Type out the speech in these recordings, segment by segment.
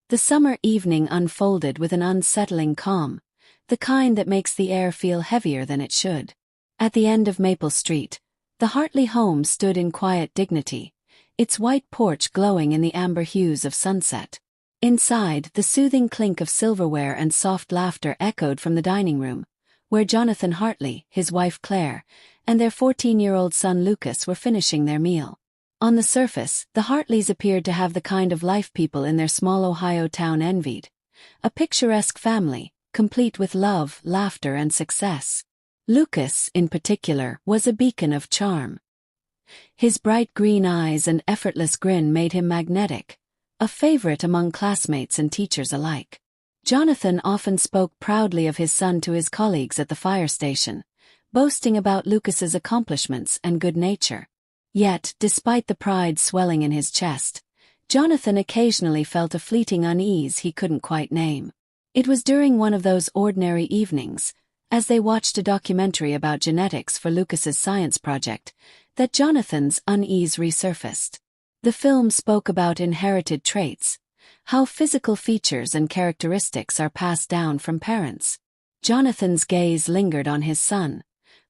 The summer evening unfolded with an unsettling calm, the kind that makes the air feel heavier than it should. At the end of Maple Street, the Hartley home stood in quiet dignity, its white porch glowing in the amber hues of sunset. Inside, the soothing clink of silverware and soft laughter echoed from the dining room, where Jonathan Hartley, his wife Claire, and their 14-year-old son Lucas were finishing their meal. On the surface, the Hartleys appeared to have the kind of life people in their small Ohio town envied. A picturesque family, complete with love, laughter, and success. Lucas, in particular, was a beacon of charm. His bright green eyes and effortless grin made him magnetic, a favorite among classmates and teachers alike. Jonathan often spoke proudly of his son to his colleagues at the fire station, boasting about Lucas's accomplishments and good nature. Yet, despite the pride swelling in his chest, Jonathan occasionally felt a fleeting unease he couldn't quite name. It was during one of those ordinary evenings, as they watched a documentary about genetics for Lucas's science project, that Jonathan's unease resurfaced. The film spoke about inherited traits, how physical features and characteristics are passed down from parents. Jonathan's gaze lingered on his son,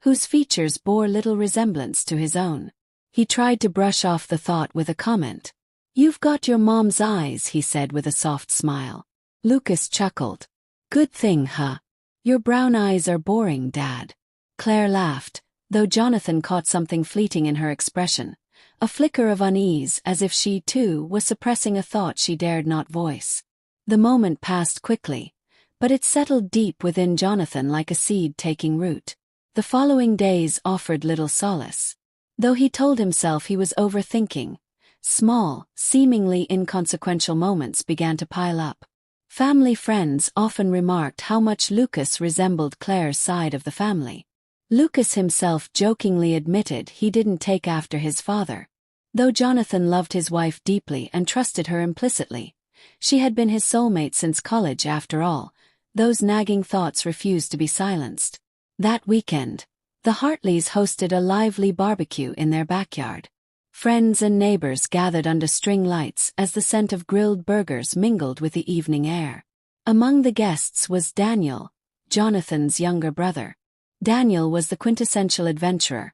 whose features bore little resemblance to his own. He tried to brush off the thought with a comment. "You've got your mom's eyes," he said with a soft smile. Lucas chuckled. "Good thing, huh? Your brown eyes are boring, Dad." Claire laughed, though Jonathan caught something fleeting in her expression, a flicker of unease as if she, too, was suppressing a thought she dared not voice. The moment passed quickly, but it settled deep within Jonathan like a seed taking root. The following days offered little solace. Though he told himself he was overthinking, small, seemingly inconsequential moments began to pile up. Family friends often remarked how much Lucas resembled Claire's side of the family. Lucas himself jokingly admitted he didn't take after his father. Though Jonathan loved his wife deeply and trusted her implicitly, she had been his soulmate since college after all, those nagging thoughts refused to be silenced. That weekend, the Hartleys hosted a lively barbecue in their backyard. Friends and neighbors gathered under string lights as the scent of grilled burgers mingled with the evening air. Among the guests was Daniel, Jonathan's younger brother. Daniel was the quintessential adventurer,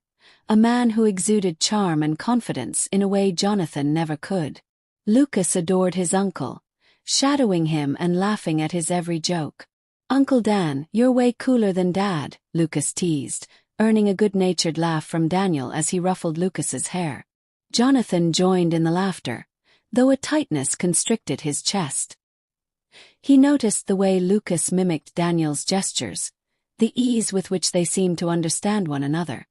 a man who exuded charm and confidence in a way Jonathan never could. Lucas adored his uncle, shadowing him and laughing at his every joke. "Uncle Dan, you're way cooler than Dad," Lucas teased, earning a good-natured laugh from Daniel as he ruffled Lucas's hair. Jonathan joined in the laughter, though a tightness constricted his chest. He noticed the way Lucas mimicked Daniel's gestures, the ease with which they seemed to understand one another.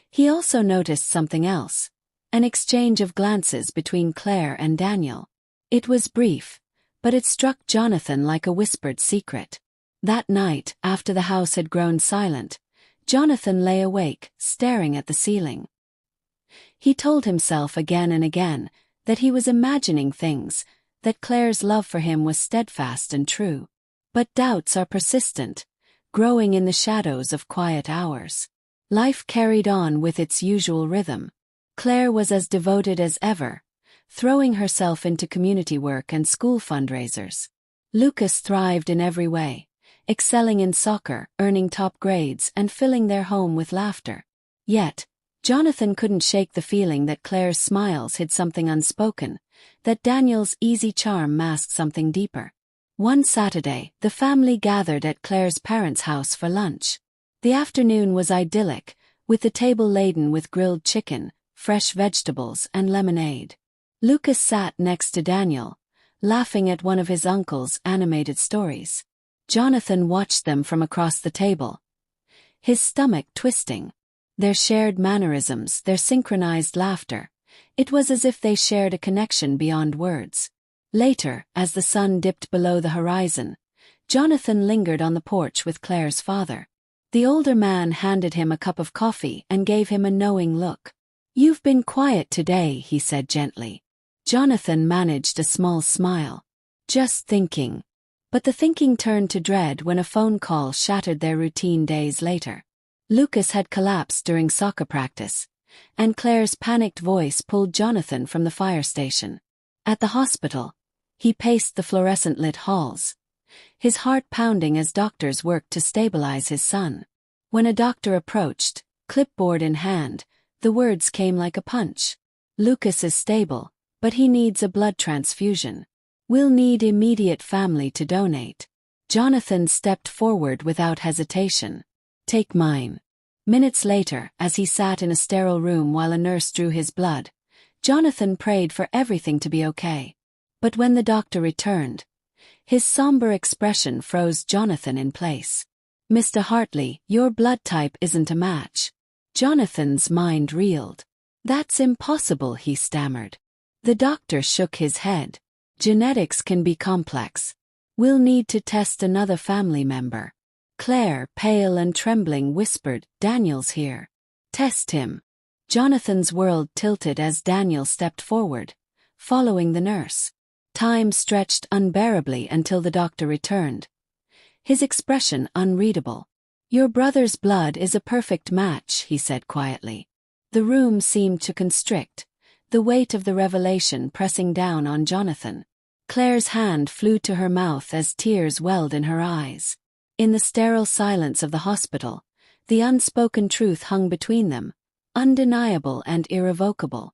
He also noticed something else, an exchange of glances between Claire and Daniel. It was brief, but it struck Jonathan like a whispered secret. That night, after the house had grown silent, Jonathan lay awake, staring at the ceiling. He told himself again and again that he was imagining things, that Claire's love for him was steadfast and true. But doubts are persistent, growing in the shadows of quiet hours. Life carried on with its usual rhythm. Claire was as devoted as ever, throwing herself into community work and school fundraisers. Lucas thrived in every way, excelling in soccer, earning top grades, and filling their home with laughter. Yet, Jonathan couldn't shake the feeling that Claire's smiles hid something unspoken, that Daniel's easy charm masked something deeper. One Saturday, the family gathered at Claire's parents' house for lunch. The afternoon was idyllic, with the table laden with grilled chicken, fresh vegetables, and lemonade. Lucas sat next to Daniel, laughing at one of his uncle's animated stories. Jonathan watched them from across the table, his stomach twisting. Their shared mannerisms, their synchronized laughter, it was as if they shared a connection beyond words. Later, as the sun dipped below the horizon, Jonathan lingered on the porch with Claire's father. The older man handed him a cup of coffee and gave him a knowing look. "You've been quiet today," he said gently. Jonathan managed a small smile. "Just thinking." But the thinking turned to dread when a phone call shattered their routine days later. Lucas had collapsed during soccer practice, and Claire's panicked voice pulled Jonathan from the fire station. At the hospital, He paced the fluorescent-lit halls, his heart pounding as doctors worked to stabilize his son. When a doctor approached, clipboard in hand, the words came like a punch. "Lucas is stable, but he needs a blood transfusion. We'll need immediate family to donate." Jonathan stepped forward without hesitation. "Take mine." Minutes later, as he sat in a sterile room while a nurse drew his blood, Jonathan prayed for everything to be okay. But when the doctor returned, his somber expression froze Jonathan in place. "Mr. Hartley, your blood type isn't a match." Jonathan's mind reeled. "That's impossible," he stammered. The doctor shook his head. "Genetics can be complex. We'll need to test another family member." Claire, pale and trembling, whispered, "Daniel's here. Test him." Jonathan's world tilted as Daniel stepped forward, following the nurse. Time stretched unbearably until the doctor returned, his expression unreadable. "Your brother's blood is a perfect match," he said quietly. The room seemed to constrict, the weight of the revelation pressing down on Jonathan. Claire's hand flew to her mouth as tears welled in her eyes. In the sterile silence of the hospital, the unspoken truth hung between them, undeniable and irrevocable.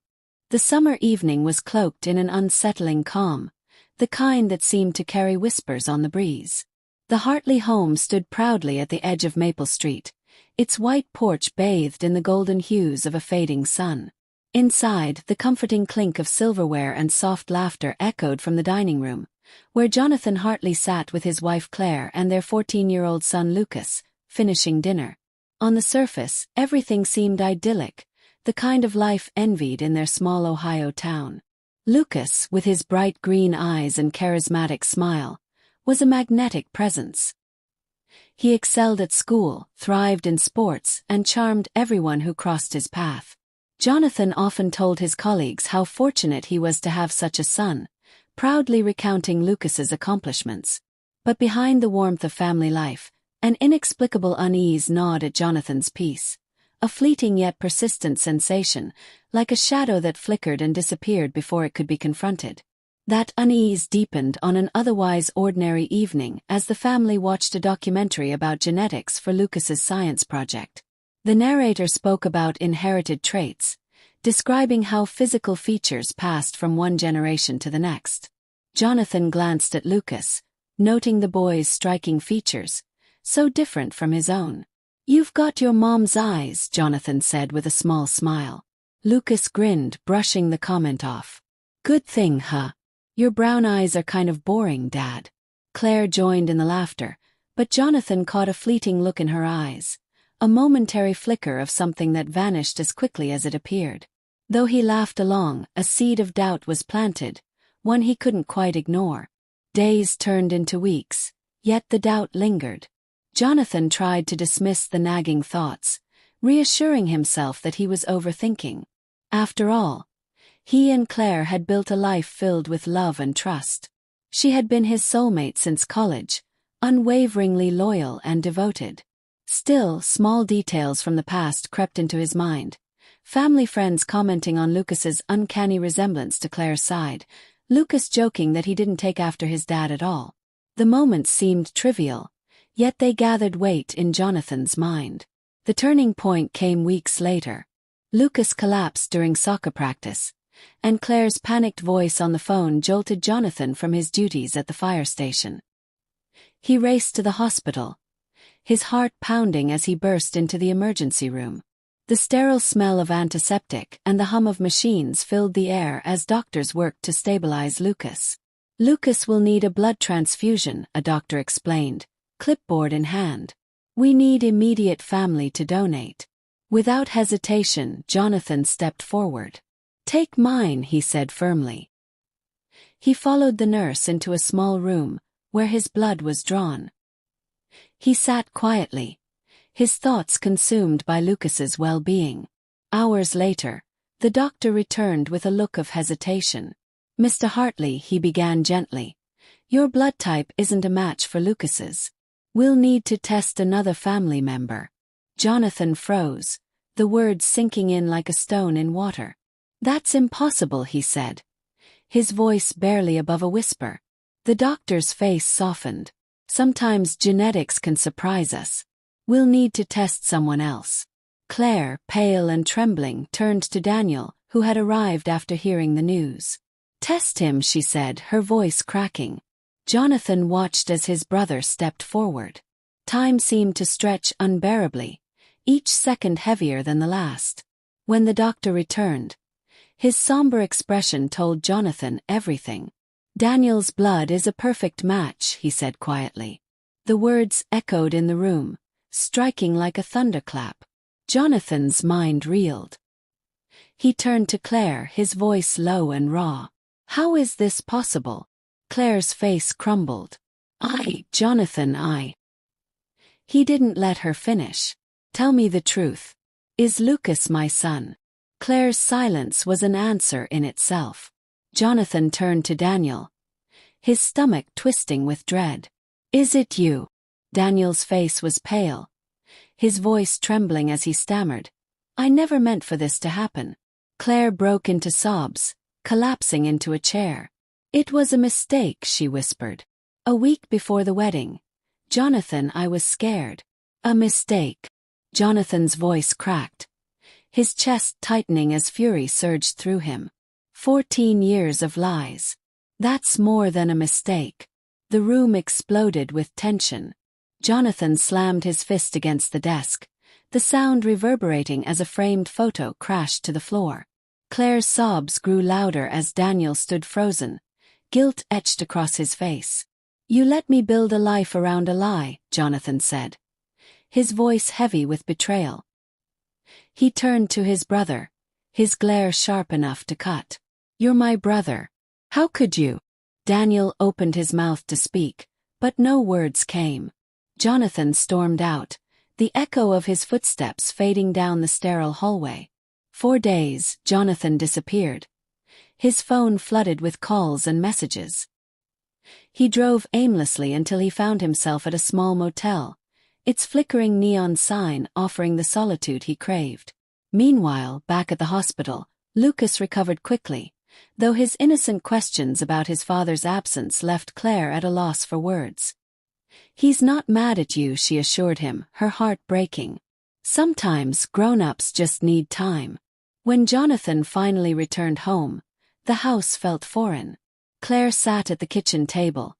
The summer evening was cloaked in an unsettling calm, the kind that seemed to carry whispers on the breeze. The Hartley home stood proudly at the edge of Maple Street, its white porch bathed in the golden hues of a fading sun. Inside, the comforting clink of silverware and soft laughter echoed from the dining room, where Jonathan Hartley sat with his wife Claire and their 14-year-old son Lucas, finishing dinner. On the surface, everything seemed idyllic, the kind of life envied in their small Ohio town. Lucas, with his bright green eyes and charismatic smile, was a magnetic presence. He excelled at school, thrived in sports, and charmed everyone who crossed his path. Jonathan often told his colleagues how fortunate he was to have such a son, proudly recounting Lucas's accomplishments. But behind the warmth of family life, an inexplicable unease gnawed at Jonathan's peace, a fleeting yet persistent sensation, like a shadow that flickered and disappeared before it could be confronted. That unease deepened on an otherwise ordinary evening as the family watched a documentary about genetics for Lucas's science project. The narrator spoke about inherited traits, describing how physical features passed from one generation to the next. Jonathan glanced at Lucas, noting the boy's striking features, so different from his own. "You've got your mom's eyes," Jonathan said with a small smile. Lucas grinned, brushing the comment off. "Good thing, huh? Your brown eyes are kind of boring, Dad." Claire joined in the laughter, but Jonathan caught a fleeting look in her eyes, a momentary flicker of something that vanished as quickly as it appeared. Though he laughed along, a seed of doubt was planted, one he couldn't quite ignore. Days turned into weeks, yet the doubt lingered. Jonathan tried to dismiss the nagging thoughts, reassuring himself that he was overthinking. After all, he and Claire had built a life filled with love and trust. She had been his soulmate since college, unwaveringly loyal and devoted. Still, small details from the past crept into his mind. Family friends commenting on Lucas's uncanny resemblance to Claire's side, Lucas joking that he didn't take after his dad at all. The moments seemed trivial, yet they gathered weight in Jonathan's mind. The turning point came weeks later. Lucas collapsed during soccer practice, and Claire's panicked voice on the phone jolted Jonathan from his duties at the fire station. He raced to the hospital, his heart pounding as he burst into the emergency room. The sterile smell of antiseptic and the hum of machines filled the air as doctors worked to stabilize Lucas. "Lucas will need a blood transfusion," a doctor explained, clipboard in hand. "We need immediate family to donate." Without hesitation, Jonathan stepped forward. "Take mine," he said firmly. He followed the nurse into a small room, where his blood was drawn. He sat quietly, his thoughts consumed by Lucas's well-being. Hours later, the doctor returned with a look of hesitation. "Mr. Hartley," he began gently, "your blood type isn't a match for Lucas's. We'll need to test another family member." Jonathan froze, the words sinking in like a stone in water. "That's impossible," he said, his voice barely above a whisper. The doctor's face softened. Sometimes genetics can surprise us. We'll need to test someone else. Claire, pale and trembling, turned to Daniel, who had arrived after hearing the news. Test him, she said, her voice cracking. Jonathan watched as his brother stepped forward. Time seemed to stretch unbearably, each second heavier than the last. When the doctor returned, his somber expression told Jonathan everything. Daniel's blood is a perfect match, he said quietly. The words echoed in the room, striking like a thunderclap. Jonathan's mind reeled. He turned to Claire, his voice low and raw. How is this possible? Claire's face crumbled. Jonathan. He didn't let her finish. Tell me the truth. Is Lucas my son? Claire's silence was an answer in itself. Jonathan turned to Daniel, his stomach twisting with dread. Is it you? Daniel's face was pale, his voice trembling as he stammered. I never meant for this to happen. Claire broke into sobs, collapsing into a chair. It was a mistake, she whispered. A week before the wedding. Jonathan, I was scared. A mistake. Jonathan's voice cracked, his chest tightening as fury surged through him. 14 years of lies. That's more than a mistake. The room exploded with tension. Jonathan slammed his fist against the desk, the sound reverberating as a framed photo crashed to the floor. Claire's sobs grew louder as Daniel stood frozen, guilt etched across his face. You let me build a life around a lie, Jonathan said, his voice heavy with betrayal. He turned to his brother, his glare sharp enough to cut. You're my brother. How could you? Daniel opened his mouth to speak, but no words came. Jonathan stormed out, the echo of his footsteps fading down the sterile hallway. 4 days, Jonathan disappeared. His phone flooded with calls and messages. He drove aimlessly until he found himself at a small motel, its flickering neon sign offering the solitude he craved. Meanwhile, back at the hospital, Lucas recovered quickly, though his innocent questions about his father's absence left Claire at a loss for words. He's not mad at you, she assured him, her heart breaking. Sometimes grown-ups just need time. When Jonathan finally returned home, the house felt foreign. Claire sat at the kitchen table,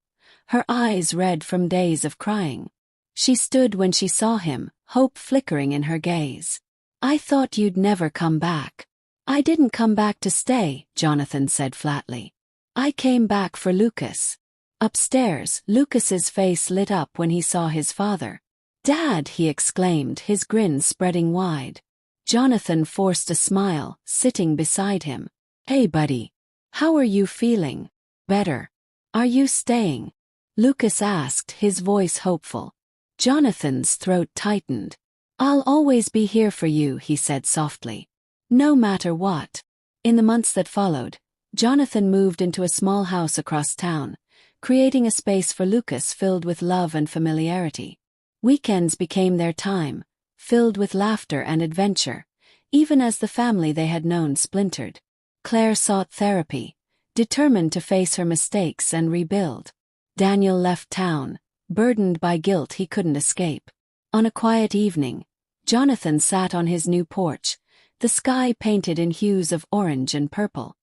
her eyes red from days of crying. She stood when she saw him, hope flickering in her gaze. I thought you'd never come back. I didn't come back to stay, Jonathan said flatly. I came back for Lucas. Upstairs, Lucas's face lit up when he saw his father. Dad, he exclaimed, his grin spreading wide. Jonathan forced a smile, sitting beside him. Hey buddy. How are you feeling? Better. Are you staying? Lucas asked, his voice hopeful. Jonathan's throat tightened. I'll always be here for you, he said softly. No matter what. In the months that followed, Jonathan moved into a small house across town, creating a space for Lucas filled with love and familiarity. Weekends became their time, filled with laughter and adventure, even as the family they had known splintered. Claire sought therapy, determined to face her mistakes and rebuild. Daniel left town, burdened by guilt he couldn't escape. On a quiet evening, Jonathan sat on his new porch, the sky painted in hues of orange and purple.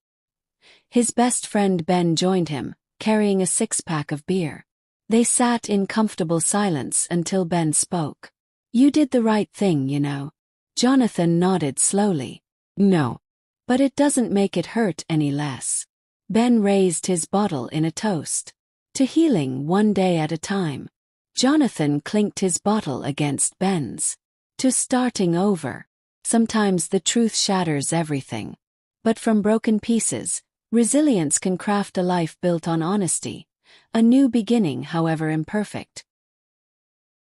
His best friend Ben joined him, carrying a 6-pack of beer. They sat in comfortable silence until Ben spoke. You did the right thing, you know. Jonathan nodded slowly. No. But it doesn't make it hurt any less. Ben raised his bottle in a toast. To healing one day at a time. Jonathan clinked his bottle against Ben's. To starting over. Sometimes the truth shatters everything. But from broken pieces, resilience can craft a life built on honesty. A new beginning, however imperfect.